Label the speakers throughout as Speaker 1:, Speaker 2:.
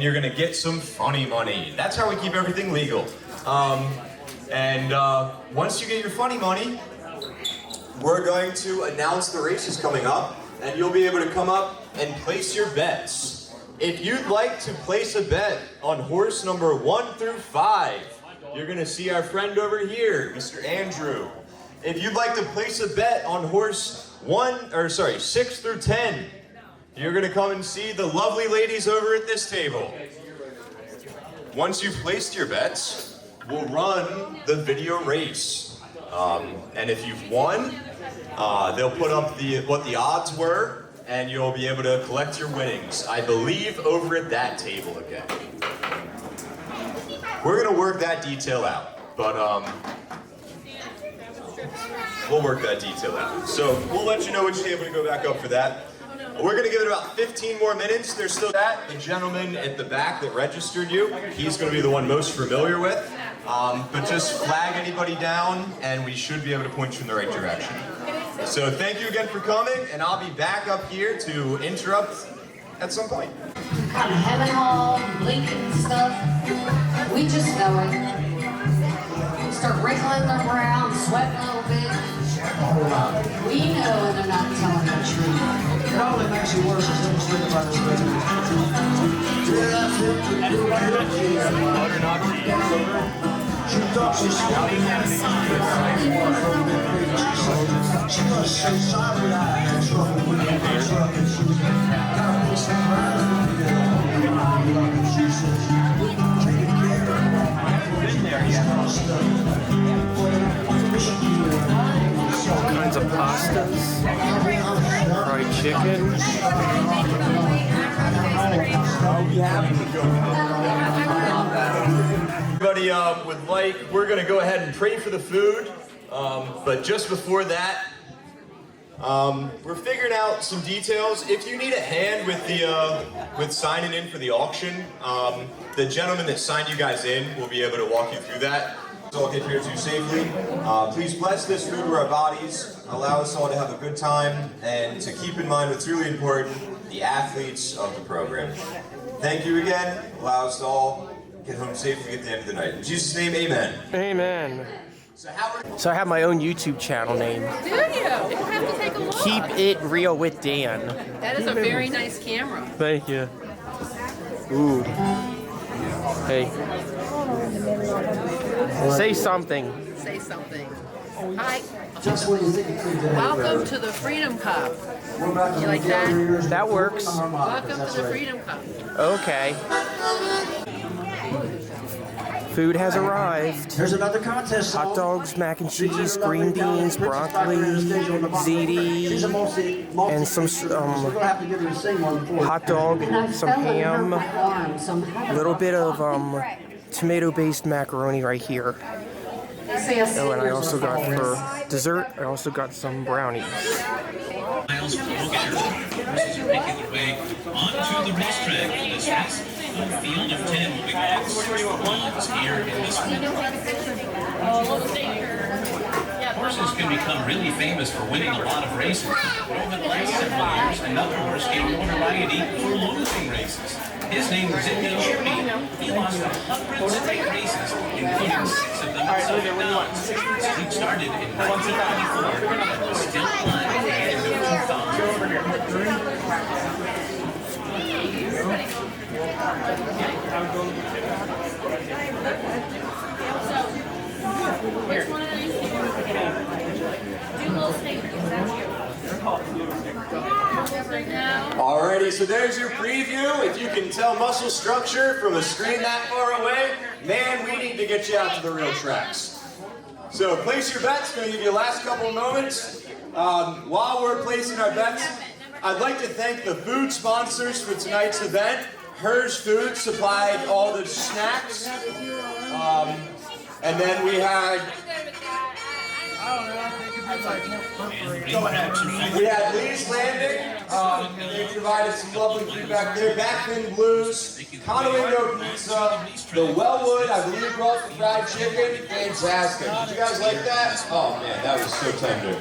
Speaker 1: you're gonna get some funny money. That's how we keep everything legal. Once you get your funny money, we're going to announce the races coming up, and you'll be able to come up and place your bets. If you'd like to place a bet on horse number 1 through 5, you're gonna see our friend over here, Mr. Andrew. If you'd like to place a bet on horse 6 through 10, you're gonna come and see the lovely ladies over at this table. Once you've placed your bets, we'll run the video race. And if you've won, they'll put up what the odds were, and you'll be able to collect your winnings. I believe over at that table again. We're gonna work that detail out, but we'll work that detail out. So we'll let you know which table to go back up for that. We're gonna give it about 15 more minutes. There's still that. The gentleman at the back that registered you, he's gonna be the one most familiar with. But just flag anybody down and we should be able to point you in the right direction. So thank you again for coming, and I'll be back up here to interrupt at some point.
Speaker 2: Kind of heaven hall, blinking stuff. We just know it. We start wrinkling their brow and sweating a little bit. We know when they're not telling the truth.
Speaker 3: It only makes you worse as things think about this she thought she she was so sorry I had trouble with the truck, and she was got a piece of and she says, taking care of
Speaker 4: All kinds of pastas, fried chicken.
Speaker 1: Everybody would like, we're gonna go ahead and pray for the food, but just before that, we're figuring out some details. If you need a hand with signing in for the auction, the gentleman that signed you guys in will be able to walk you through that. So I'll get here too safely. Please bless this food to our bodies, allow us all to have a good time, and to keep in mind what's really important, the athletes of the program. Thank you again. Allow us to all get home safely at the end of the night. In Jesus' name, amen.
Speaker 4: Amen. So I have my own YouTube channel name.
Speaker 5: Do you? We'll have to take a look.
Speaker 4: Keep It Real with Dan.
Speaker 5: That is a very nice camera.
Speaker 4: Thank you. Ooh. Hey. Say something.
Speaker 5: Say something. Hi.
Speaker 3: just when you think it's good.
Speaker 5: Welcome to the Freedom Cup. You like that?
Speaker 4: That works.
Speaker 5: Welcome to the Freedom Cup.
Speaker 4: Okay. Food has arrived.
Speaker 3: There's another contest.
Speaker 4: Hot dogs, mac and cheese, green beans, broccoli, ziti, and some hot dog, some ham, a little bit of tomato-based macaroni right here. Oh, and I also got for dessert, I also got some brownies.
Speaker 6: Miles from Horses are making their way onto the racetrack for this race. A field of 10 will be going 6 miles here in this one. Horses can become really famous for winning a lot of races, but over the last several years, another horse gained notoriety for losing races. His name was Zippy Chirpy. He lost 100 straight races, including 6 of them at Southern Downs. He started in 1924 and was still alive at the end of 2000.
Speaker 1: Alrighty, so there's your preview. If you can tell muscle structure from a screen that far away, man, we need to get you out to the real tracks. So place your bets. Going to give you the last couple of moments. While we're placing our bets, I'd like to thank the food sponsors for tonight's event. Hers Food supplied all the snacks. And then we had Lee's Landing. They provided some lovely food back there. Backbend Blues, Conowingo Pizza, the Wellwood, I believe brought the fried chicken. Fantastic. Did you guys like that? Oh man, that was so tender.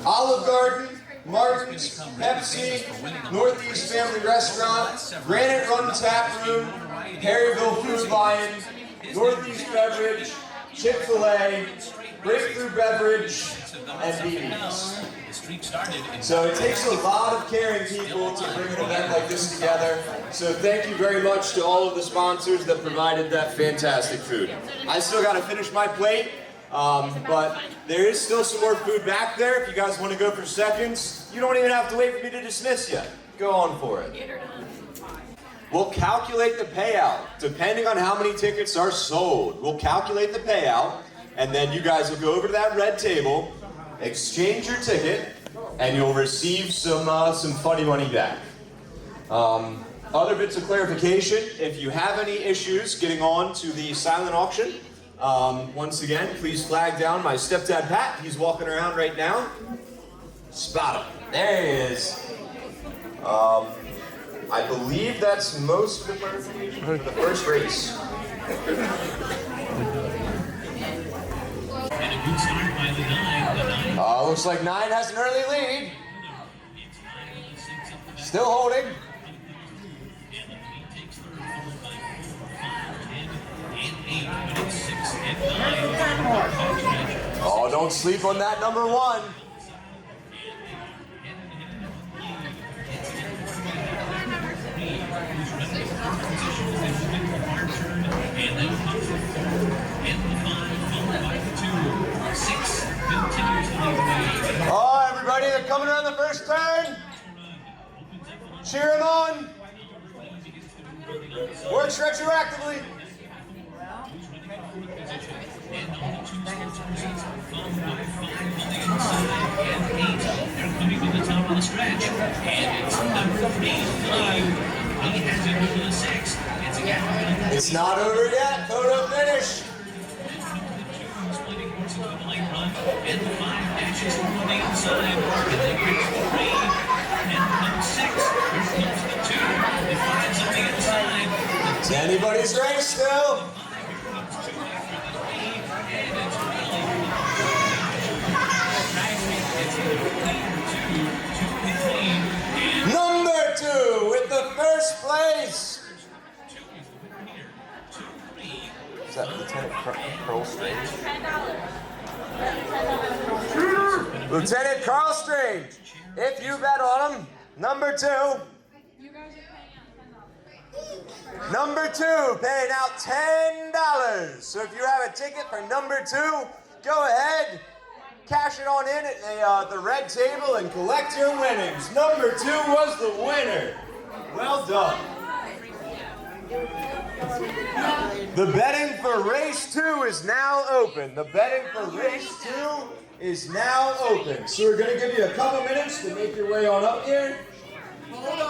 Speaker 1: Olive Garden, Martin's, Pepsi, Northeast Family Restaurant, Granite Run Tap Room, Perryville Food Lion, Northeast Beverage, Chick-fil-A, Breakthrough Beverage, and Beatties. So it takes a lot of caring people to bring an event like this together. So thank you very much to all of the sponsors that provided that fantastic food. I still got to finish my plate, but there is still some more food back there. If you guys want to go for seconds, you don't even have to wait for me to dismiss you. Go on for it. We'll calculate the payout depending on how many tickets are sold. We'll calculate the payout, and then you guys will go over to that red table, exchange your ticket, and you'll receive some funny money back. Other bits of clarification, if you have any issues getting on to the silent auction, once again, please flag down my stepdad Pat. He's walking around right now. Spot him. There he is. I believe that's most of the clarification for the first race.
Speaker 6: And a good start by the 9.
Speaker 1: Looks like 9 has an early lead. Still holding. Oh, don't sleep on that number 1. Oh, everybody, they're coming around the first turn. Cheer them on. Works retroactively.
Speaker 6: They're coming to the top of the stretch. And it's number 3. He has it over the 6.
Speaker 1: It's not over yet. Photo finish.
Speaker 6: And the 5 dashes on the inside. And then here's 3. And comes 6. Here comes the 2. The 5's on the inside.
Speaker 1: It's anybody's race still. Number 2 with the first place. Is that Lieutenant Carl Strange? Lieutenant Carl Strange. If you bet on him, number 2. Number 2 paying out $10. So if you have a ticket for number 2, go ahead, cash it on in at the red table and collect your winnings. Number 2 was the winner. Well done. The betting for race 2 is now open. The betting for race 2 is now open. So we're going to give you a couple minutes to make your way on up here.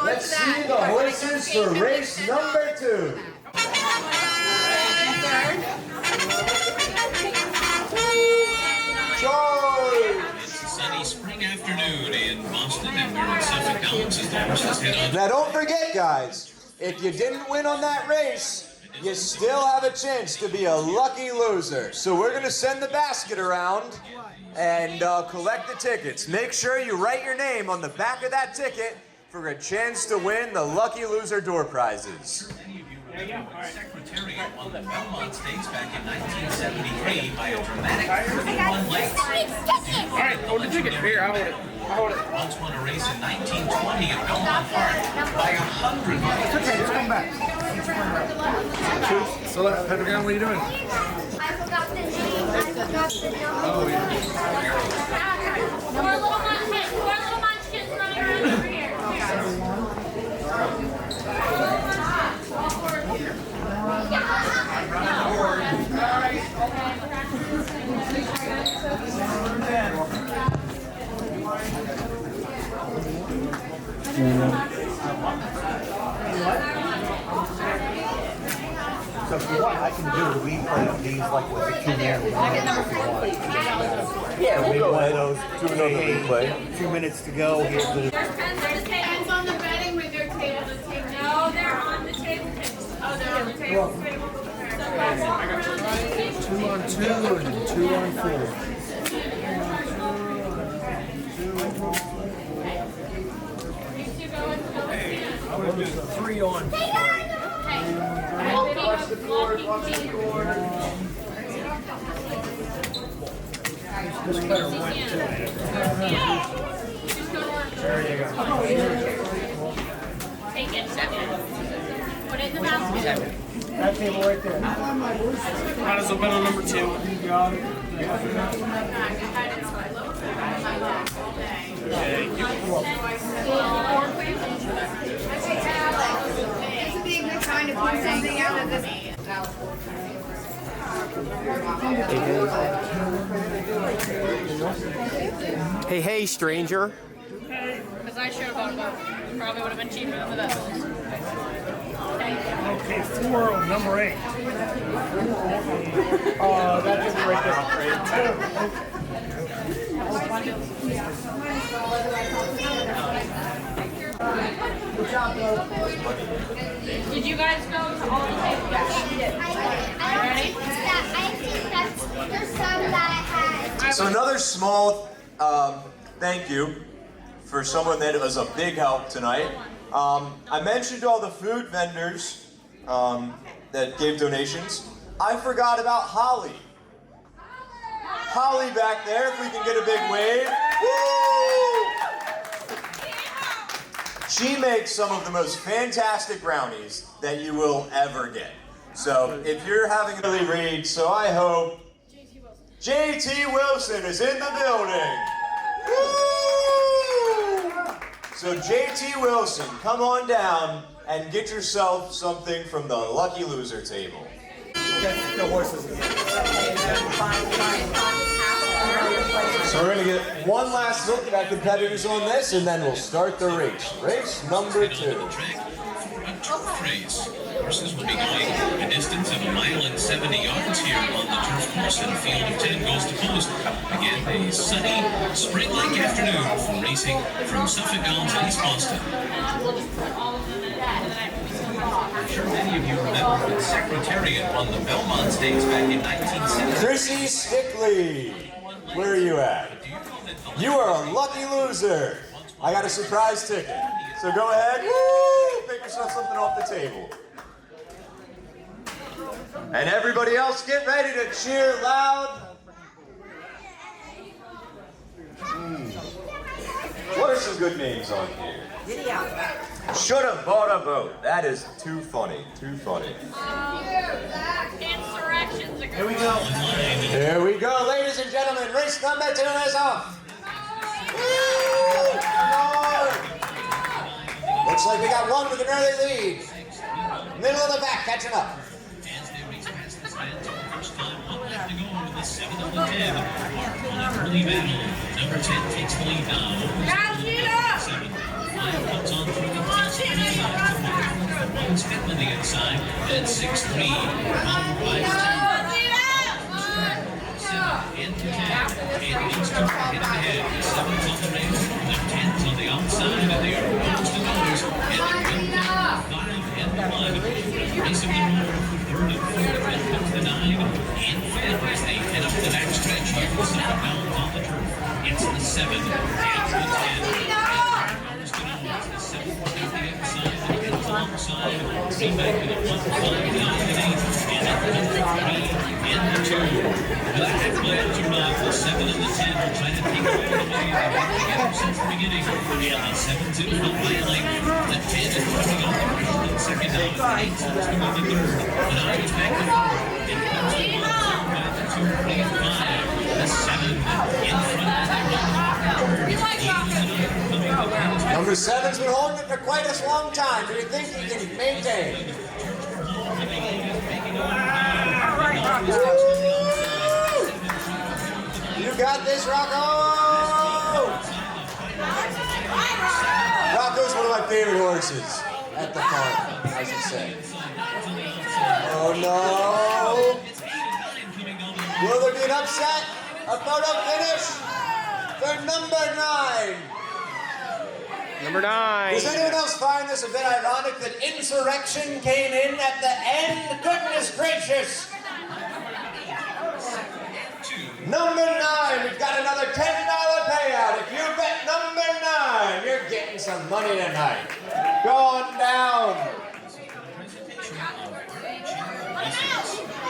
Speaker 1: Let's see the horses for race number 2. Charge!
Speaker 6: It's a sunny spring afternoon in Boston, and we're in Suffolk Downs as the horses head on.
Speaker 1: Now don't forget, guys, if you didn't win on that race, you still have a chance to be a lucky loser. So we're going to send the basket around and collect the tickets. Make sure you write your name on the back of that ticket for a chance to win the lucky loser door prizes.
Speaker 6: Secretariat won the Belmont Stakes back in 1973 by a dramatic 31 lengths.
Speaker 5: All right, hold the ticket. Here, I'll hold it.
Speaker 6: Once won a race in 1920 at Belmont Park by 100 lengths.
Speaker 7: Okay, just come back. So, Pedro, what are you doing?
Speaker 8: I forgot the name. Oh, yeah. Four little munchkins running around over here.
Speaker 7: So if you want, I can do a replay of these like with the Q&A.
Speaker 1: Yeah, we'll go ahead. Do another replay.
Speaker 7: 2 minutes to go. Here's the...
Speaker 8: There's hands on the bedding with their table to take. No, they're on the table. Oh, they're on the table.
Speaker 7: Two on 2 and 2 on 4.
Speaker 8: Hey, I want to do 3 on 4. Take it, 7. Put it in the basket.
Speaker 9: That table right there. Might as well bet on number 2. You got it.
Speaker 4: Hey, hey, stranger.
Speaker 8: Because I should have bought both. Probably would have been cheaper than the vessels.
Speaker 9: Okay, 4, number 8. That table right there.
Speaker 8: Did you guys go to all the tables? Ready?
Speaker 1: So another small thank you for someone that was a big help tonight. I mentioned all the food vendors that gave donations. I forgot about Holly. Holly back there, if we can get a big wave. Woo! She makes some of the most fantastic brownies that you will ever get. So if you're having an early read, so I hope JT Wilson is in the building. Woo! So JT Wilson, come on down and get yourself something from the Lucky Loser table.
Speaker 9: The horses again.
Speaker 1: So we're gonna get one last look at our competitors on this, and then we'll start the race. Race number 2.
Speaker 6: Turf race. Horses will be going a distance of 1 mile and 70 yards here on the turf course, and a field of 10 goes to post. Again, a sunny, spring-like afternoon for racing from Suffolk down to East Boston. I'm sure many of you remember the Secretariat won the Belmont Stakes back in 1970.
Speaker 1: Chrissy Stickley, where are you at? You are a lucky loser. I got a surprise ticket. So go ahead, woo, pick yourself something off the table. And everybody else get ready to cheer loud. What are some good names on here? Should have bought a boat. That is too funny, too funny.
Speaker 8: Insurrections are
Speaker 9: Here we go.
Speaker 1: There we go, ladies and gentlemen. Race number 2 is off. Woo! Come on. Looks like we got one with an early lead. Middle of the back, catching up.
Speaker 6: Early battle. Number 10 takes the lead now. 7. 5 comes on through the one's fifth on the inside. Then 6-3. Followed by 7 into 10. And these two are head to head. 7's on the race. The 10's on the outside. And they are nose to nose. And the 5 and the 1. Race of the road. Third and fourth. Then comes the 9. And fifth as they head up the back stretch here for 7 pounds on the turf. It's the 7 and the 10. Nose to nose. The 7 on the inside. The 10's alongside. 3 back to the 1, 5 down to the 8. And at the number 3 and the 2. The headlands are off. The 7 and the 10 are trying to take it all away. They've been together since the beginning. And the 7's in front by a length. The 10 is running on the pressure in second now. The 8 seems to move the third. The 9 is back to 4. It comes in the 2, 3, and 5. The 7 in front as they run.
Speaker 1: Number 7's been holding it for quite a long time. Do you think he can maintain? You got this, Rocco! Rocco's one of my favorite horses at the farm, I should say. Oh no! Will there be an upset? A photo finish for number 9.
Speaker 4: Number 9.
Speaker 1: Does anyone else find this a bit ironic that Insurrection came in at the end? Goodness gracious! Number 9, we've got another $10 payout. If you bet number 9, you're getting some money tonight. Go on down.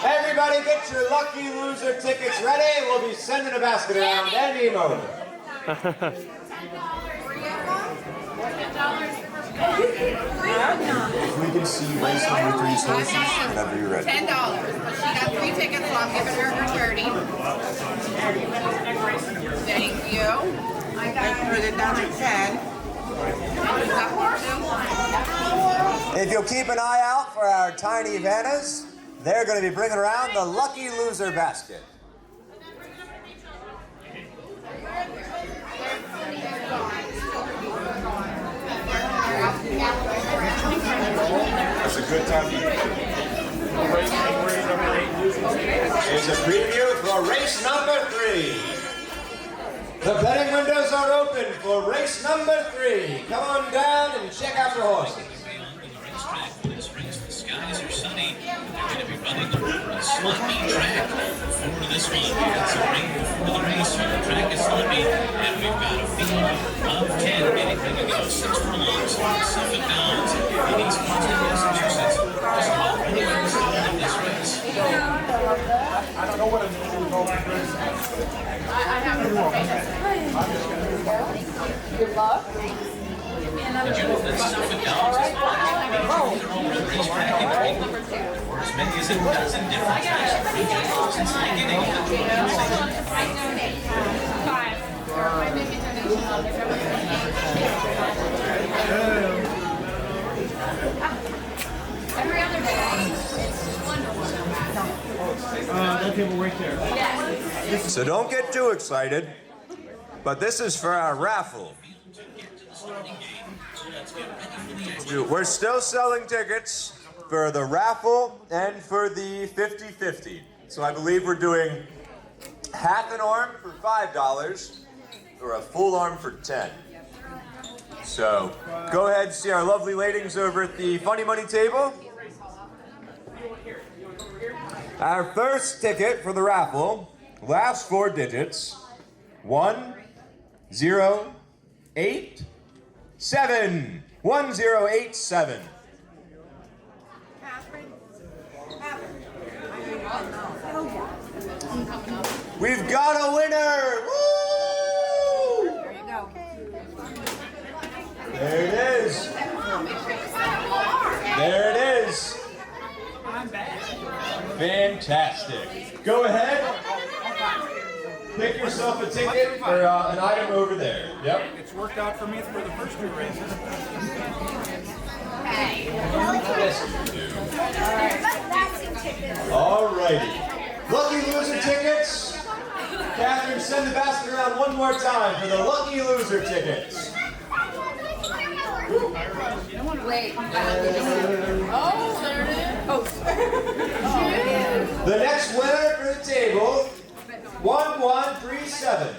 Speaker 1: Everybody get your lucky loser tickets ready. We'll be sending a basket around any moment. If we can see race number 3's horses whenever you're ready.
Speaker 5: $10. She got 3 tickets, so I'm giving her 30. Thank you. I put it down at 10.
Speaker 1: If you'll keep an eye out for our tiny Vannas, they're going to be bringing around the lucky loser basket. That's a good time to Here's a preview for race number 3. The betting windows are open for race number 3. Come on down and check out your horses.
Speaker 6: The skies are sunny. They're going to be running over a slumpy track. For this one, it's a rain before the race. The track is slumpy, and we've got a field of 10. Anything to go 6 furlongs, 7 downs in East Boston, Massachusetts. Just about ready for the start of this race.
Speaker 7: I don't know what I'm doing with all that race.
Speaker 2: Good luck.
Speaker 6: Did you know that 7 downs is over the racetrack in England for as many as a dozen different tracks and franchises since the beginning of the 20th century?
Speaker 8: 5. I make a donation on every other day. It's wonderful.
Speaker 9: That table right there.
Speaker 1: So don't get too excited, but this is for our raffle. We're still selling tickets for the raffle and for the 50-50. So I believe we're doing half an arm for $5 or a full arm for $10. So go ahead and see our lovely ladies over at the Funny Money table. Our first ticket for the raffle, last 4 digits, 1, 0, 8, 7. 1087. We've got a winner! Woo!
Speaker 5: There you go.
Speaker 1: There it is. There it is. Fantastic. Go ahead. Pick yourself a ticket or an item over there. Yep.
Speaker 7: It's worked out for me for the first 2 races.
Speaker 1: Alrighty. Lucky loser tickets. Catherine, send the basket around one more time for the lucky loser tickets.
Speaker 2: Wait.
Speaker 5: Oh, there it is. Oh.
Speaker 1: The next winner for the table, 1137.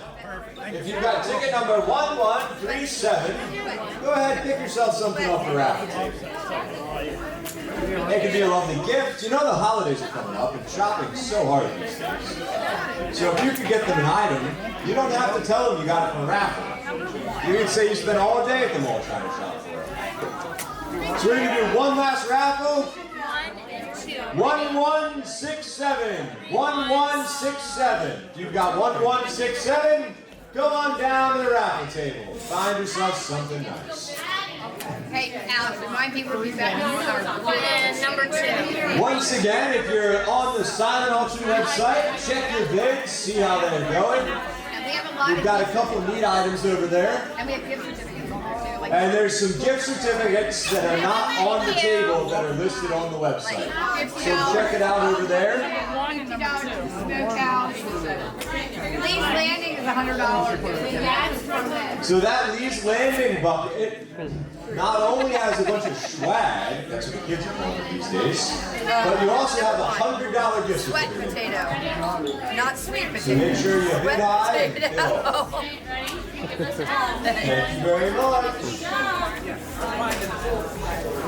Speaker 1: If you've got ticket number 1137, go ahead and pick yourself something off the raffle table. It could be a lovely gift. You know the holidays are coming up and shopping's so hard these days. So if you could get them an item, you don't have to tell them you got it from a raffle. You can say you spent all day at the mall trying to shop for it. So we're going to do one last raffle. 1167. 1167. If you've got 1167, go on down to the raffle table. Find yourself something nice.
Speaker 5: Hey, Alex, remind people to be back number 2.
Speaker 1: Once again, if you're on the Silent Auction website, check your bids, see how they're going.
Speaker 5: And we have a lot
Speaker 1: We've got a couple of neat items over there.
Speaker 5: And we have gift certificates on there too. Like
Speaker 1: And there's some gift certificates that are not on the table that are listed on the website. So check it out over there.
Speaker 5: Lee's Landing is $100.
Speaker 1: So that Lee's Landing bucket not only has a bunch of swag, that's what the kids are calling it these days, but you also have a $100 gift
Speaker 5: Sweet
Speaker 1: certificate.
Speaker 5: potato, not sweet potato.
Speaker 1: So make sure you hit
Speaker 5: Sweet
Speaker 1: high and
Speaker 5: potato.
Speaker 1: Thank you very much.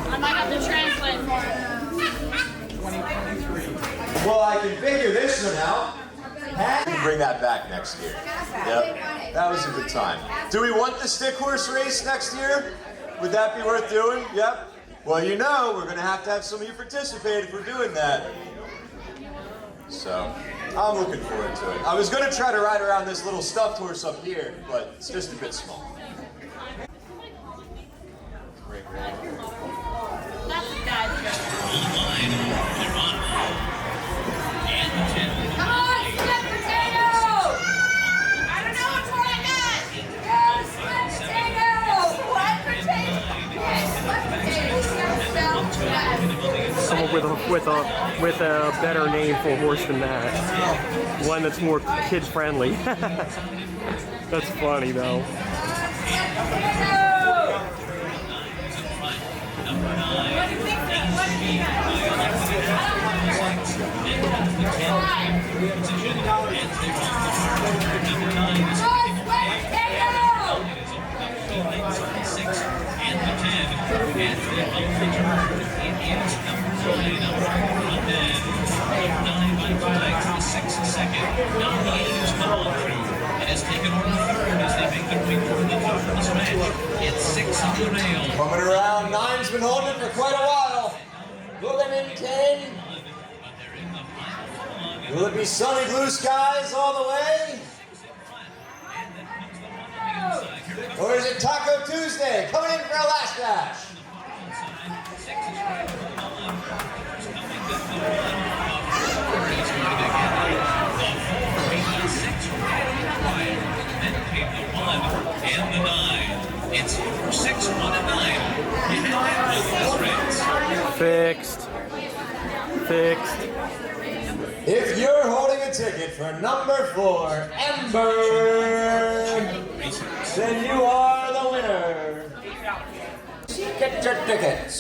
Speaker 8: I might have to translate for it.
Speaker 1: Well, I can figure this one out. Bring that back next year. Yep, that was a good time. Do we want the stick horse race next year? Would that be worth doing? Yep. Well, you know, we're gonna have to have some of you participate if we're doing that. So, I'm looking forward to it. I was gonna try to ride around this little stuffed horse up here, but it's just a bit small.
Speaker 8: That's a dad joke. Come on, split potato! I don't know which one I got. Go, split potato! What potato? Yes, split potato.
Speaker 4: Someone with a better name for a horse than that. One that's more kid friendly. That's funny though.
Speaker 1: Coming around, 9's been holding it for quite a while. Will they maintain? Will it be sunny blue skies all the way? Or is it Taco Tuesday coming in for a last dash?
Speaker 6: And the 9. It's 6, 1, and 9. You have this race.
Speaker 4: Fixed. Fixed.
Speaker 1: If you're holding a ticket for number 4, Ember, then you are the winner. Get your tickets.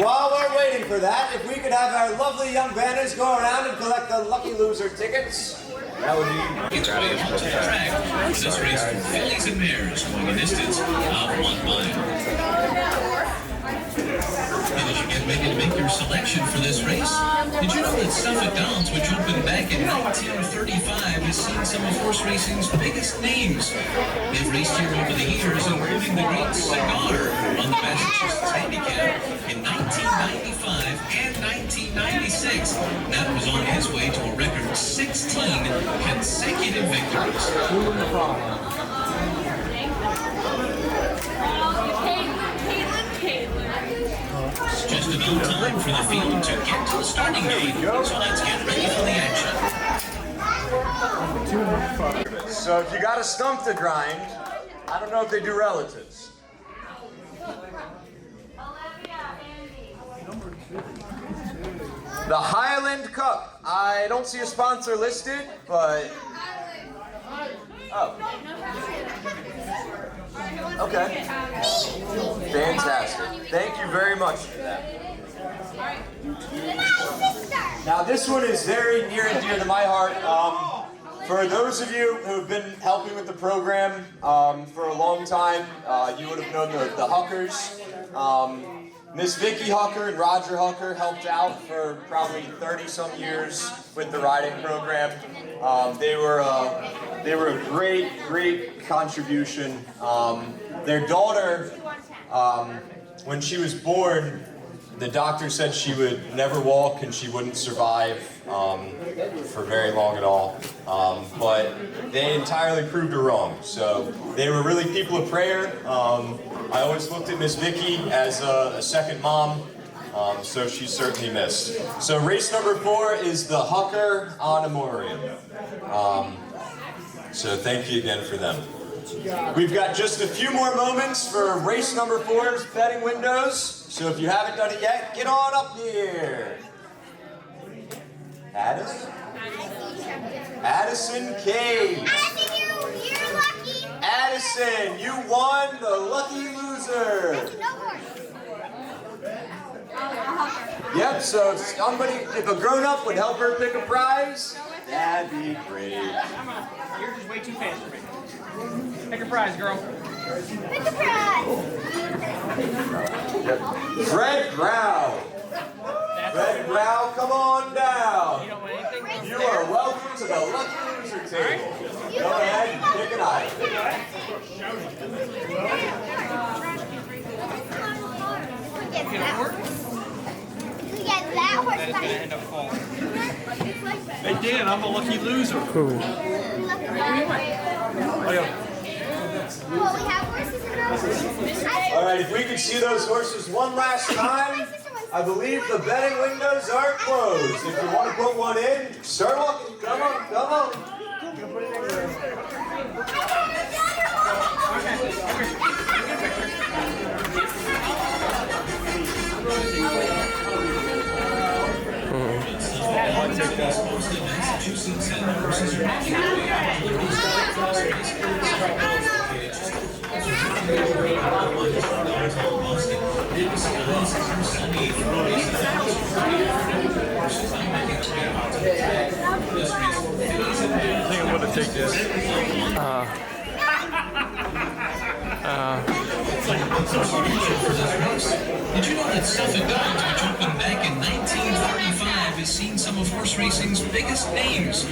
Speaker 1: While we're waiting for that, if we could have our lovely young banners go around and collect the lucky loser tickets, that would be
Speaker 6: It's way out to the track. This race for fillies and mares going a distance of 1 mile. And as you get ready to make your selection for this race, did you know that Suffolk Downs, which opened back in 1935, has seen some of horse racing's biggest names? They've raced here over the years, including the great Cigar on the Massachusetts Handicap in 1995 and 1996. That was on his way to a record 16 consecutive victories. It's just about time for the field to get to the starting gate, so let's get ready for the action.
Speaker 1: So if you got a stump to grind, I don't know if they do relatives. The Highland Cup. I don't see a sponsor listed, but... Oh. Okay. Fantastic. Thank you very much for that. Now this one is very near and dear to my heart. For those of you who've been helping with the program for a long time, you would have known the Huckers. Miss Vicky Hucker and Roger Hucker helped out for probably 30-some years with the riding program. They were a great contribution. Their daughter, when she was born, the doctor said she would never walk and she wouldn't survive for very long at all. But they entirely proved her wrong. So they were really people of prayer. I always looked at Miss Vicky as a second mom, so she's certainly missed. So race number 4 is the Hucker on Memoriam. So thank you again for them. We've got just a few more moments for race number 4's betting windows. So if you haven't done it yet, get on up here. Addison Cage.
Speaker 8: You're lucky.
Speaker 1: Addison, you won the lucky loser. Yep, so if somebody, if a grown-up would help her pick a prize, that'd be great.
Speaker 9: Yours is way too fast for me. Pick a prize, girl.
Speaker 8: Pick a prize.
Speaker 1: Fred Grau. Fred Grau, come on down.
Speaker 9: You don't want anything?
Speaker 1: You are welcome to the lucky loser table. Go ahead and pick an item.
Speaker 8: gets that horse? Who gets that horse?
Speaker 9: That is going to end up falling. Hey, Dan, I'm a lucky loser.
Speaker 4: Cool.
Speaker 8: Well, we have horses in those.
Speaker 1: All right, if we could see those horses one last time, I believe the betting windows are closed. If you want to put one in, start walking. Come on, come on.
Speaker 9: I think I'm going to take this.
Speaker 6: Did you know that Suffolk Gardens, which opened back in 1935, has seen some of horse racing's biggest names?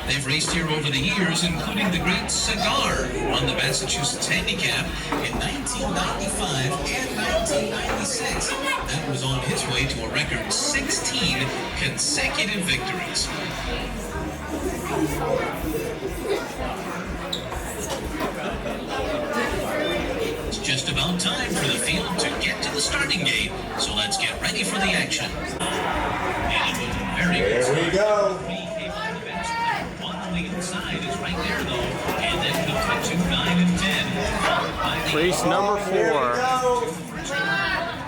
Speaker 6: They've raced here over the years, including the great Cigar, who won the Massachusetts Handicap in 1995 and 1996. That was on his way to a record 16 consecutive victories. It's just about time for the field to get to the starting gate, so let's get ready for the action. And very good.
Speaker 1: Here we go.
Speaker 6: On the inside is right there though, and then comes the 2, 9, and 10.
Speaker 4: Race number 4.
Speaker 1: Here we go.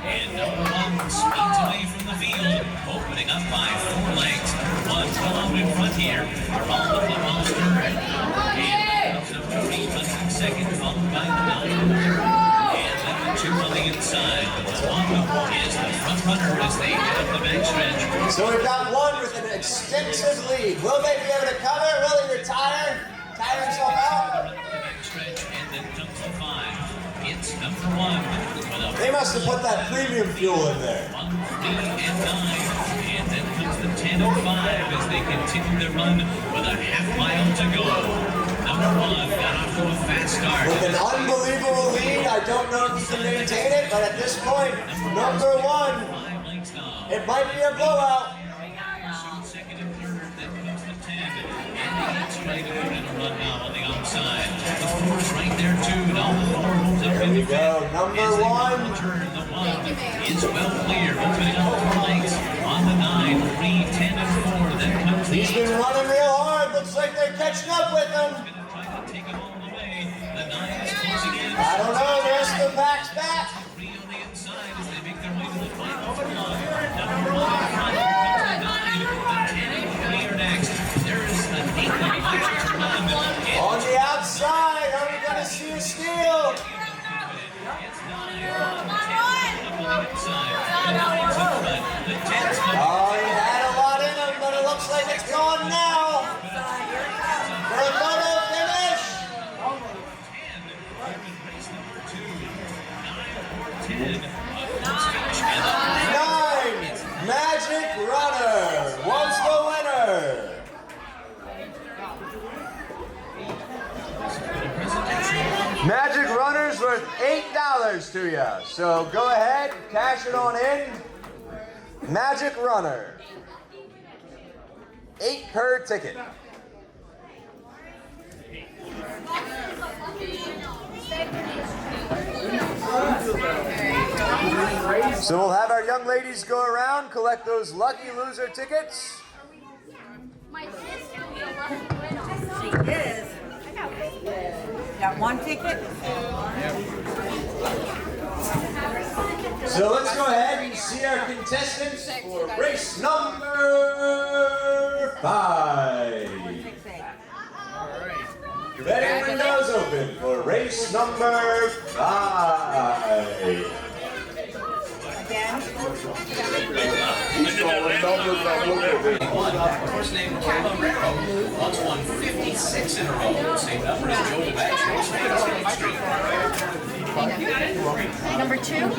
Speaker 6: And number 1 speeds away from the field, opening up by 4 lengths. 1 well out in front here. Around the flip monster. And comes number 3 running in second, followed by the 9. And then the 2 on the inside. The 1 is the front runner as they head up the backstretch.
Speaker 1: So we've got one with an extensive lead. Will they be able to cover? Will he retire? Tire himself out?
Speaker 6: And then comes the 5. It's number 1.
Speaker 1: They must have put that premium fuel in there.
Speaker 6: 1, 3, and 9. And then comes the 10 and 5 as they continue their run with a half mile to go. Number 1 got off to a fast start.
Speaker 1: With an unbelievable lead, I don't know if he can maintain it, but at this point, number 1,
Speaker 6: 5 lengths now.
Speaker 1: it might be a blowout.
Speaker 6: Second and third, then comes the 10. And the 8's trying to put in a run now on the outside. The 4's right there too. Now the 4 moves up in the
Speaker 1: Here we go, number 1.
Speaker 6: turn. The 1 is well clear, opening up 4 lengths on the 9, 3, 10, and 4. Then comes the
Speaker 1: He's
Speaker 6: 8.
Speaker 1: been running real hard. Looks like they're catching up with him.
Speaker 6: Trying to take him all the way. The 9 is closing in.
Speaker 1: I don't know, the rest of the pack's back.
Speaker 6: 3 on the inside as they make their way to the final furlong. Number 1 in front. Here comes the 9. The 10 and 3 are next. There is an 8 to run.
Speaker 1: On the outside, are we going to see a steal? Oh, he had a lot in him, but it looks like it's gone now. For a photo finish. 9, Magic Runner was the winner. Magic Runner's worth $8 to you. So go ahead, cash it on in. Magic Runner. 8 per ticket. So we'll have our young ladies go around, collect those lucky loser tickets.
Speaker 8: My sister will love to win.
Speaker 10: She is. Got 1 ticket?
Speaker 1: So let's go ahead and see our contestants for race number 5. Betting windows open for race number 5.
Speaker 6: Horse named Colorado once won 56 in a row. Same number as Joe DeBache's
Speaker 5: Number 2.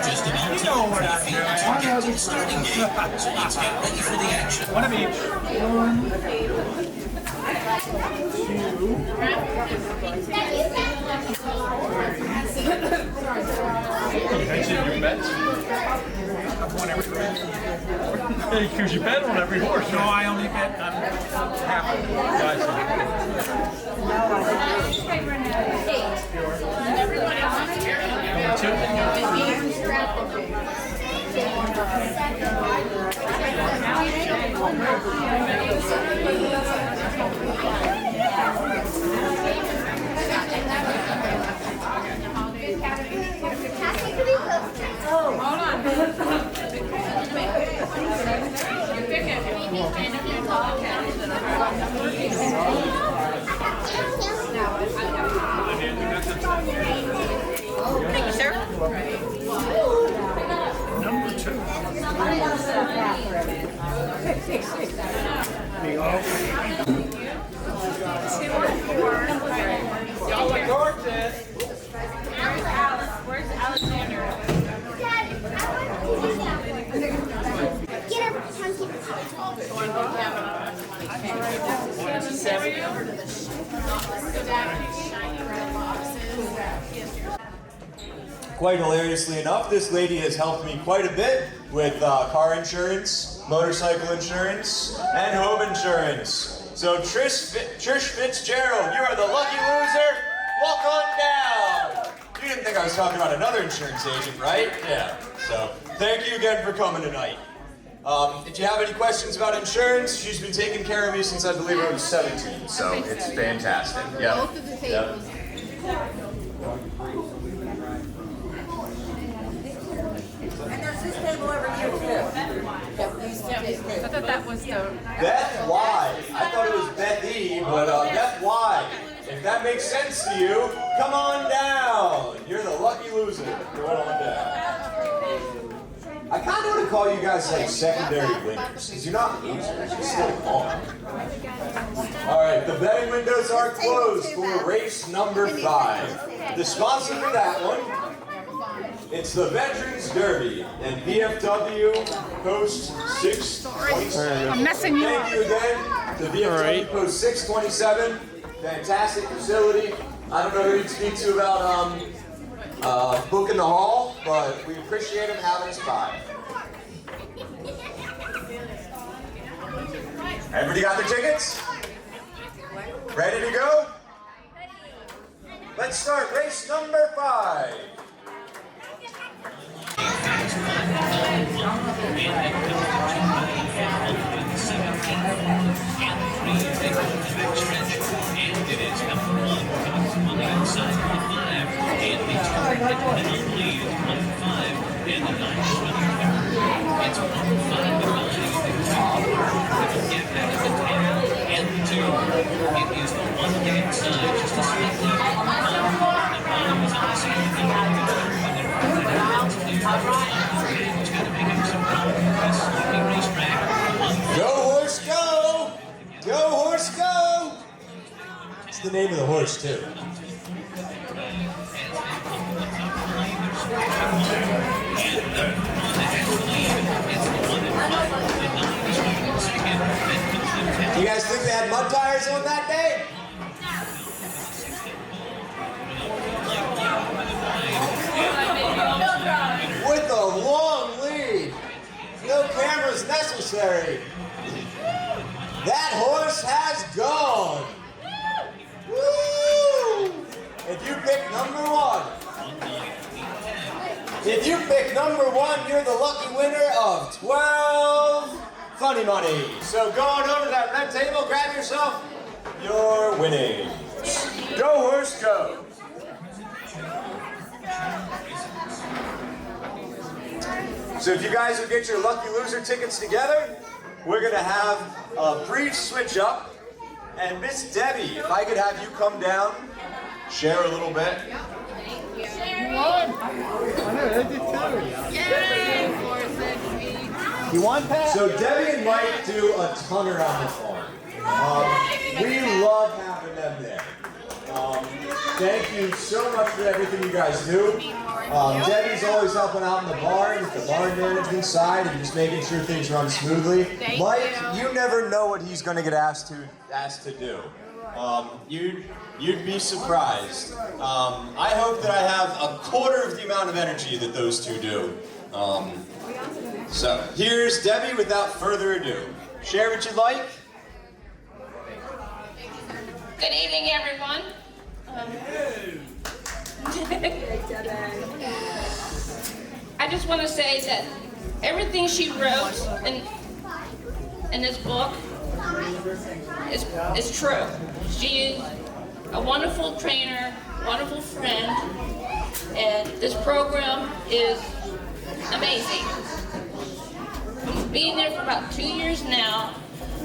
Speaker 6: Just about time for the field to get to the starting gate. So let's get ready for the action.
Speaker 9: One of each.
Speaker 6: That's your bets? Because you bet on every horse. No, I only bet on half of
Speaker 10: Thank you, sir.
Speaker 6: Number 2.
Speaker 9: Y'all like horses?
Speaker 8: Where's Alexander? Get her chunky.
Speaker 1: Quite hilariously enough, this lady has helped me quite a bit with car insurance, motorcycle insurance, and home insurance. So Trish Fitzgerald, you are the lucky loser. Walk on down. You didn't think I was talking about another insurance agent, right? Yeah. So thank you again for coming tonight. If you have any questions about insurance, she's been taking care of me since I believe I was 17, so it's fantastic. Yeah.
Speaker 5: Both of the tables.
Speaker 10: And there's this table over here too.
Speaker 5: I thought that was the...
Speaker 1: Beth Y. I thought it was Beth E, but Beth Y. If that makes sense to you, come on down. You're the lucky loser. Come on down. I kind of want to call you guys like secondary winners, because you're not losers, you're still on. All right, the betting windows are closed for race number 5. The sponsor for that one, it's the Veterans Derby and VFW Post 627.
Speaker 5: I'm messing you up.
Speaker 1: Thank you again to VFW Post 627. Fantastic facility. I don't know who you'd speak to about booking the hall, but we appreciate him having us by. Everybody got their tickets? Ready to go? Let's start race number 5. Go horse, go! Go horse, go! It's the name of the horse too. You guys think they had mud tires on that day? With a long lead. No cameras necessary. That horse has gone. Woo! If you pick number 1. If you pick number 1, you're the lucky winner of 12 funny money. So go on over to that red table, grab yourself your winnings. Go horse, go. So if you guys will get your lucky loser tickets together, we're gonna have a brief switch up. And Miss Debbie, if I could have you come down, share a little bit.
Speaker 7: You want Pat?
Speaker 1: So Debbie and Mike do a ton around the farm. We love having them there. Thank you so much for everything you guys do. Debbie's always helping out in the barn with the barn management side and just making sure things run smoothly. Mike, you never know what he's going to get asked to do. You'd be surprised. I hope that I have a quarter of the amount of energy that those two do. So here's Debbie without further ado. Share what you'd like.
Speaker 5: Good evening, everyone. I just want to say that everything she wrote in this book is true. She is a wonderful trainer, wonderful friend, and this program is amazing. From being there for about 2 years now,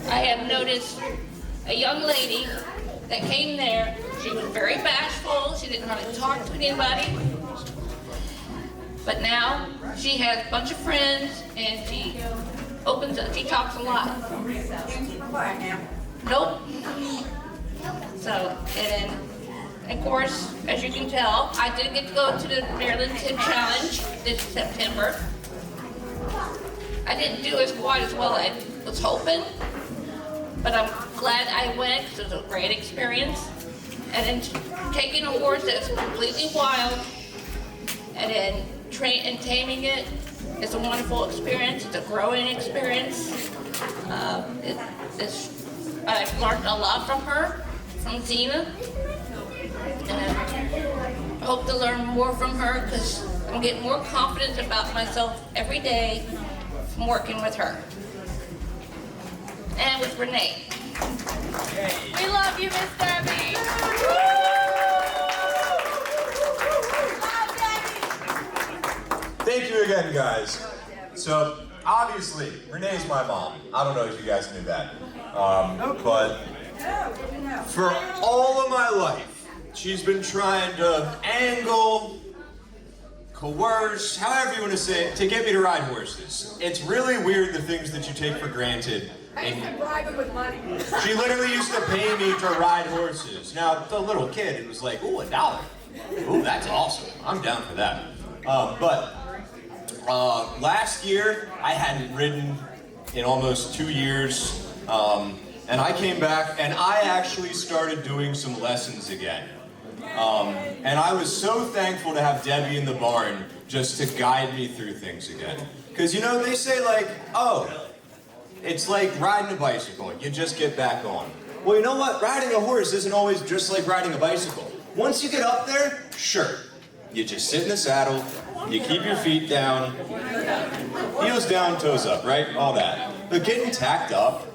Speaker 5: I have noticed a young lady that came there. She was very bashful. She didn't want to talk to anybody. But now she has a bunch of friends and she opens up. She talks a lot. Nope. So, and of course, as you can tell, I did get to go to the Maryland Tip Challenge this September. I didn't do as quite as well as I was hoping, but I'm glad I went because it was a great experience. And then taking a horse that's completely wild and then taming it is a wonderful experience. It's a growing experience. I've learned a lot from her, from Zena, and I hope to learn more from her because I'm getting more confident about myself every day from working with her. And with Renee.
Speaker 8: We love you, Miss Debbie.
Speaker 1: Thank you again, guys. So, obviously, Renee's my mom. I don't know if you guys knew that. But for all of my life, she's been trying to angle, coerce, however you want to say it, to get me to ride horses. It's really weird the things that you take for granted. And
Speaker 10: bribe him with money.
Speaker 1: she literally used to pay me to ride horses. Now, the little kid, it was like, ooh, $1. Ooh, that's awesome. I'm down for that. Last year, I hadn't ridden in almost 2 years, and I came back and I actually started doing some lessons again. And I was so thankful to have Debbie in the barn just to guide me through things again. Because, you know, they say like, oh, it's like riding a bicycle, you just get back on. Well, you know what? Riding a horse isn't always just like riding a bicycle. Once you get up there, sure. You just sit in the saddle, you keep your feet down, heels down, toes up, right? All that. But getting tacked up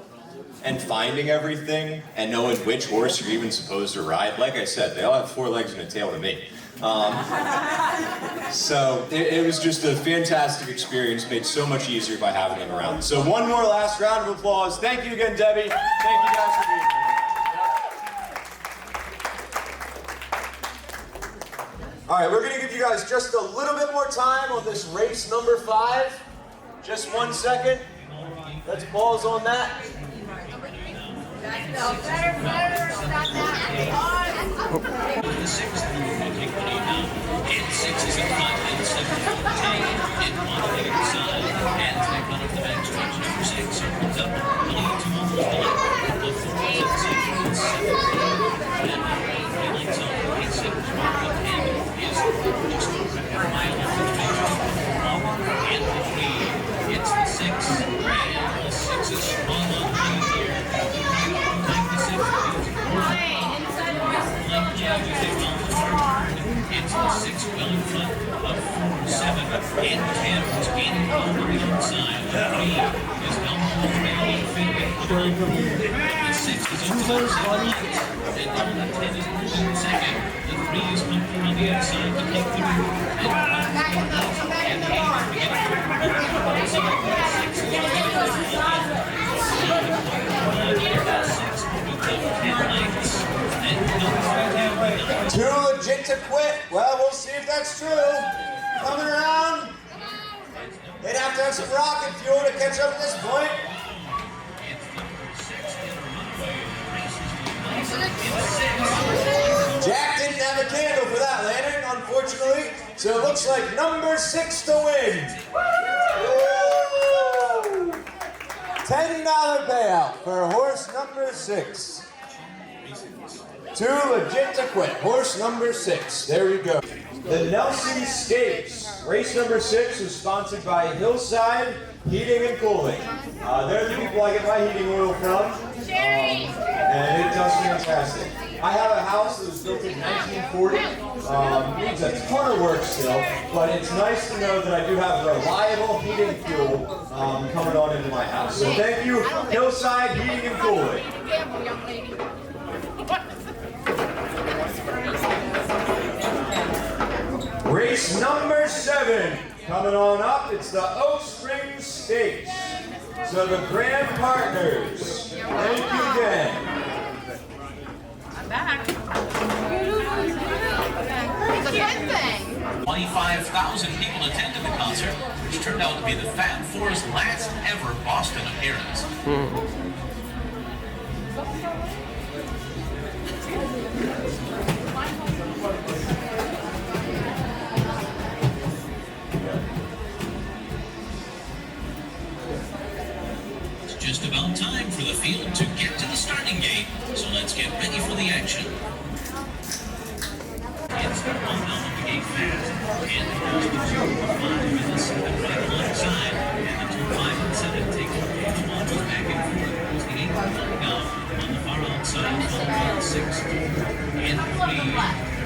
Speaker 1: and finding everything and knowing which horse you're even supposed to ride, like I said, they all have 4 legs and a tail to me. So it was just a fantastic experience, made so much easier by having them around. So one more last round of applause. Thank you again, Debbie. Thank you guys for being here. All right, we're gonna give you guys just a little bit more time on this race number 5. Just 1 second. Let's pause on that.
Speaker 6: It's the 6 well in front of 4, 7, and 10 to gain on the inside. The 3 is Elmo Rail favorite. The 6 is in first, and then the 10 is in second. The 3 is pumping on the outside to take the lead. And the 8 is beginning to so the 6 is in
Speaker 1: Too legit to quit? Well, we'll see if that's true. Coming around. They'd have to have some rocket fuel to catch up at this point. Jack didn't have a candle for that lantern, unfortunately. So it looks like number 6 to win. Woo! $10 payout for horse number 6. Too legit to quit. Horse number 6. There we go. The Nelson Stakes. Race number 6 is sponsored by Hillside Heating and Cooling. They're the people I get my heating oil from. And it does fantastic. I have a house that was built in 1940. Needs a ton of work still, but it's nice to know that I do have reliable heating fuel coming on into my house. So thank you, Hillside Heating and Cooling. Race number 7 coming on up. It's the Oak Springs Stakes. So the grand partners. Thank you again.
Speaker 5: I'm back.
Speaker 8: It's a good thing.
Speaker 6: 25,000 people attended the concert, which turned out to be the Fab Four's last ever Boston appearance. It's just about time for the field to get to the starting gate, so let's get ready for the action. It's the one out of the gate fast, and there's the 2, 5, and the 7 right alongside, and the 2, 5, and 7 take the 1 goes back and forth. There's the 8 flying out on the far outside, followed by the 6, and 3.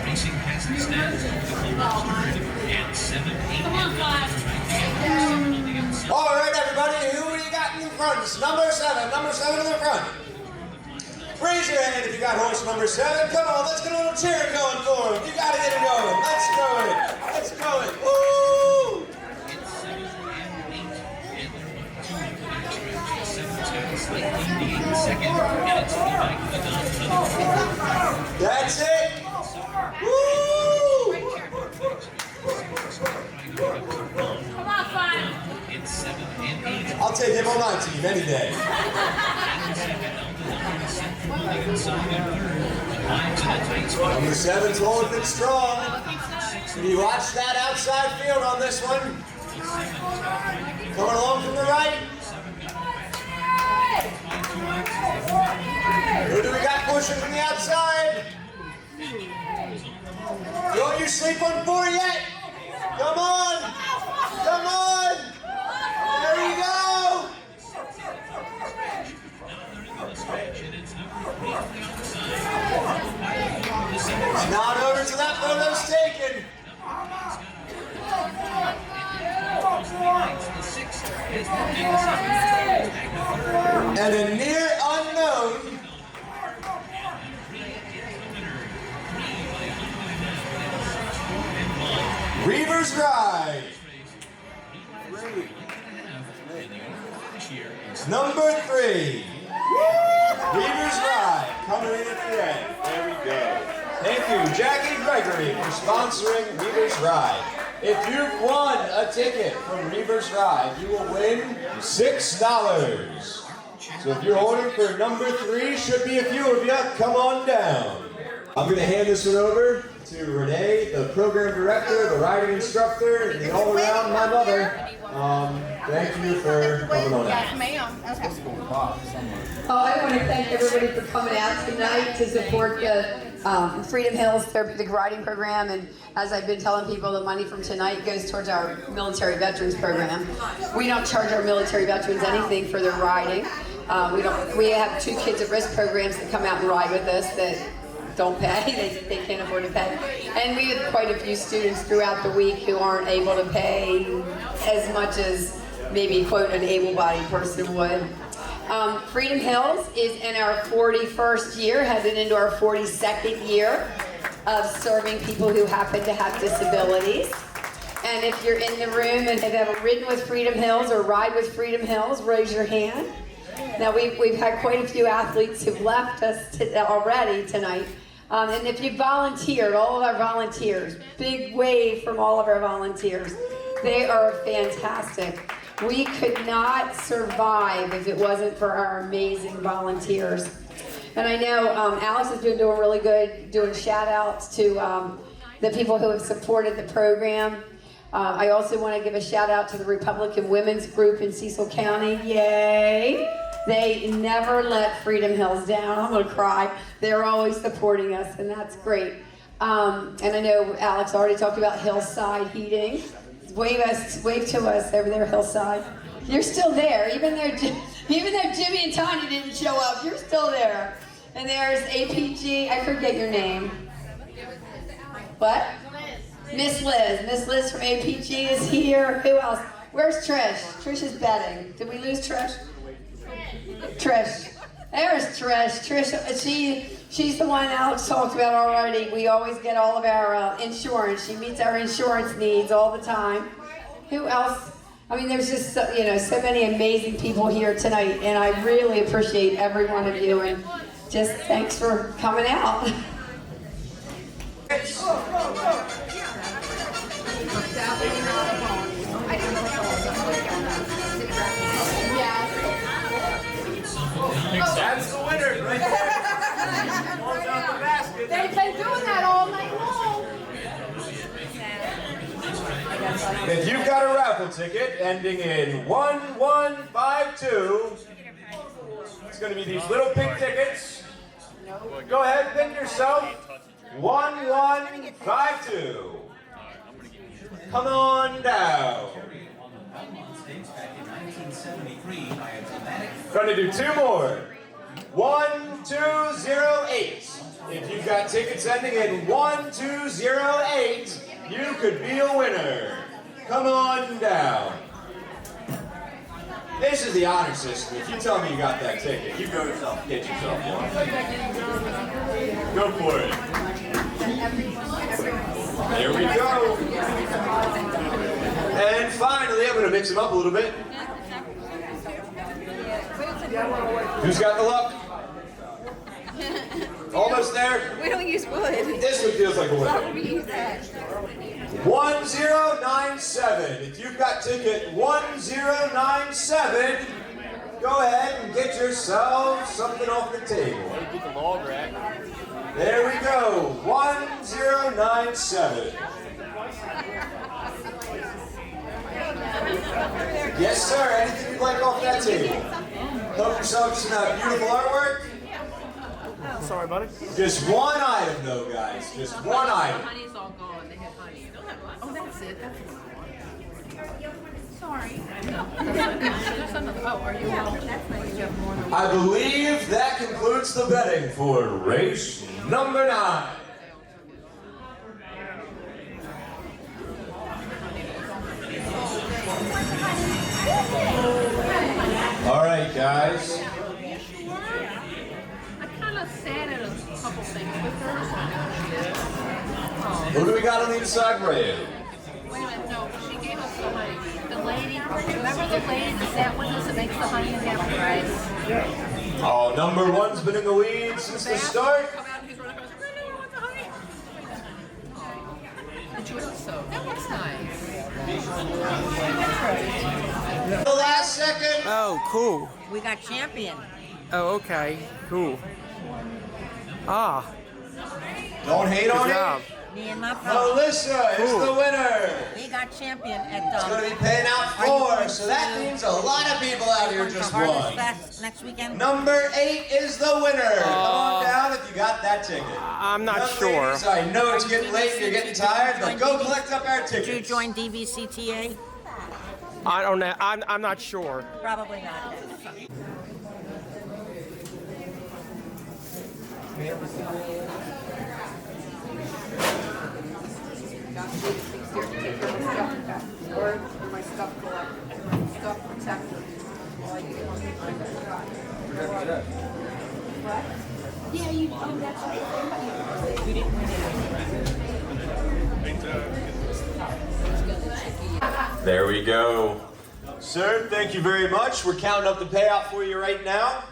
Speaker 6: Racing past the stands, the club third, and 7, 8, and 9 right together. 7 on the inside.
Speaker 1: All right, everybody, who do you got in the front? It's number 7 in the front. Raise your hand if you got horse number 7. Come on, let's get a little cheer going for him. You gotta get it going. Let's go it. Let's go it. Woo!
Speaker 6: It's 7 and 8, and they're 1, 2 into their stretch. 7's got a slight lead, the 8 second, and it's the back of the gun for the
Speaker 1: That's it. Woo!
Speaker 8: Come on, fun.
Speaker 6: It's 7 and 8.
Speaker 1: I'll take him on my team any day. Number 7's holding it strong. Can you watch that outside field on this one? Coming along from the right. Who do we got pushing from the outside? Don't you sleep on 4 yet? Come on! Come on! There you go! Not over till that photo's taken. And a near unknown. Reaver's Ride. Number 3. Reaver's Ride coming in at the end. There we go. Thank you, Jackie Gregory, for sponsoring Reaver's Ride. If you've won a ticket from Reaver's Ride, you will win $6. So if you're ordering for number 3, should be a few of you. Come on down. I'm going to hand this one over to Renee, the program director, the riding instructor, and the all-around my mother. Thank you for coming on out.
Speaker 10: Oh, I want to thank everybody for coming out tonight to support the Freedom Hills Therapeutic Riding Program. And as I've been telling people, the money from tonight goes towards our military veterans program. We don't charge our military veterans anything for their riding. We have 2 kids at risk programs that come out and ride with us that don't pay. They can't afford to pay. And we have quite a few students throughout the week who aren't able to pay as much as maybe, quote, an able-bodied person would. Freedom Hills is in our 41st year, headed into our 42nd year of serving people who happen to have disabilities. And if you're in the room and have ever ridden with Freedom Hills or ride with Freedom Hills, raise your hand. Now, we've had quite a few athletes who've left us already tonight. And if you volunteered, all of our volunteers, big wave from all of our volunteers. They are fantastic. We could not survive if it wasn't for our amazing volunteers. And I know Alex has been doing really good, doing shout outs to the people who have supported the program. I also want to give a shout out to the Republican Women's Group in Cecil County. Yay! They never let Freedom Hills down. I'm gonna cry. They're always supporting us, and that's great. And I know Alex already talked about Hillside Heating. Wave to us over there, Hillside. You're still there, even though Jimmy and Tanya didn't show up. You're still there. And there's APG. I forget your name. What? Miss Liz. Miss Liz from APG is here. Who else? Where's Trish? Trish is betting. Did we lose Trish? Trish. There's Trish. Trish, she's the one Alex talked about already. We always get all of our insurance. She meets our insurance needs all the time. Who else? I mean, there's just so many amazing people here tonight, and I really appreciate every one of you, and just thanks for coming out.
Speaker 1: That's the winner right there.
Speaker 8: They've been doing that all night long.
Speaker 1: If you've got a raffle ticket ending in 1152, it's going to be these little pink tickets. Go ahead, pick yourself. 1152. Come on down. Going to do two more. 1208. If you've got tickets ending in 1208, you could be a winner. Come on down. This is the honor system. If you tell me you got that ticket, you go yourself, get yourself one. Go for it. There we go. And finally, I'm going to mix them up a little bit. Who's got the luck? Almost there?
Speaker 8: We don't use wood.
Speaker 1: This one feels like a winner. 1097. If you've got ticket 1097, go ahead and get yourself something off the table. There we go. 1097. Yes, sir. Anything you'd like off that table? Help yourself some beautiful artwork.
Speaker 9: Sorry, buddy.
Speaker 1: Just one item, though, guys. Just one item.
Speaker 5: Honey's all gone. They have honey. Oh, that's it. Sorry. Oh, are you on?
Speaker 1: I believe that concludes the betting for race number 9. All right, guys. Who do we got on the inside rail?
Speaker 5: Wait a minute, no, she gave us the honey. The lady, remember the lady that sat with us that makes the honey and apple rice?
Speaker 1: Oh, number 1's been in the lead since the start.
Speaker 5: Come out and he's running across. I really want the honey. Did you so? That looks nice.
Speaker 1: The last second.
Speaker 4: Oh, cool.
Speaker 8: We got champion.
Speaker 4: Oh, okay. Cool. Ah,
Speaker 1: Don't hate on
Speaker 4: good job.
Speaker 1: it.
Speaker 8: Me and my brother.
Speaker 1: Melissa is the winner.
Speaker 8: We got champion at
Speaker 1: It's going to be paying out 4, so that means a lot of people out here just won.
Speaker 8: Next weekend.
Speaker 1: Number 8 is the winner. Come on down if you got that ticket.
Speaker 4: I'm not
Speaker 1: Young
Speaker 4: sure.
Speaker 1: ladies, I know it's getting late and you're getting tired, but go collect up our tickets.
Speaker 8: Did you join DVCTA?
Speaker 4: I don't know. I'm not sure.
Speaker 8: Probably not.
Speaker 1: There we go. Sir, thank you very much. We're counting up the payout for you right now.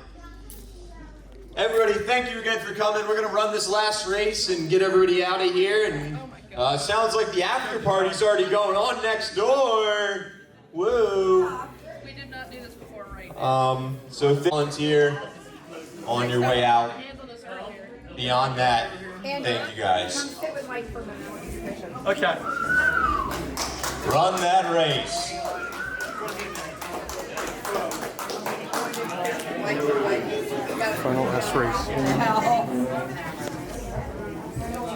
Speaker 1: Everybody, thank you again for coming. We're going to run this last race and get everybody out of here. And sounds like the after party's already going on next door. Woo.
Speaker 5: We did not do this before, right?
Speaker 1: So volunteer on your way out. Beyond that, thank you guys.
Speaker 9: Okay.
Speaker 1: Run that race.
Speaker 4: final S race.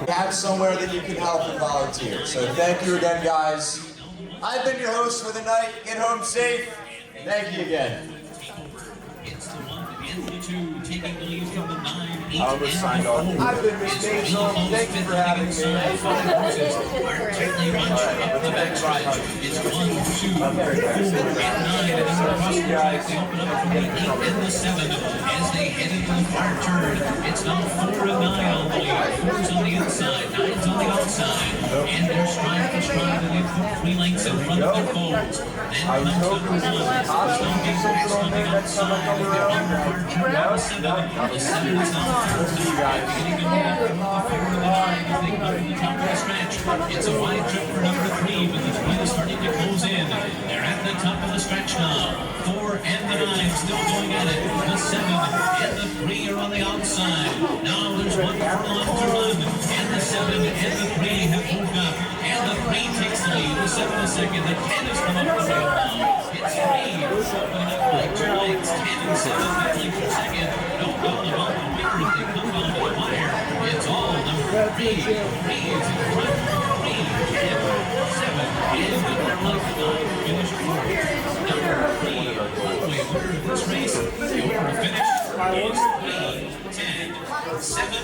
Speaker 1: You have somewhere that you can help and volunteer. So thank you again, guys. I've been your host for the night. Get home safe. Thank you again.
Speaker 6: It's the 1 and the 2 taking the lead from the 9, 8,
Speaker 1: I was signed off.
Speaker 6: I've been Miss Maisel. Thank you for having me. Are tightly bunched up the backstretch. It's 1, 2, 4, and 9 as across the track. They open up from the 8 and the 7 as they head into the far turn. It's now 4 and 9 on the lead. 4's on the inside, 9's on the outside, and they're stride for stride, and they've put 3 lengths in front of their foes. Then comes number 1. Stomping fast on the outside. They're on the far turn on the 7. The 7 is now beginning to move up from the 4 to the 9 as they come to the top of the stretch. It's a wide trip for number 3, but the 3 is starting to close in. They're at the top of the stretch now. 4 and the 9 still going at it. The 7 and the 3 are on the outside. Now there's 1 furlong to run, and the 7 and the 3 have moved up. And the 3 takes the lead. The 7 is second. The 10 has come up the rail now. It's 3 opening up like 2 lengths. 10 and 7 battling for second. No doubt about the winner if they come down to the wire. It's all number 3. 3 is in front. 3, 10, 7, and the 9 finish 4th. Number 3, runaway winner of this race. The order to finish is 3, 10, 7.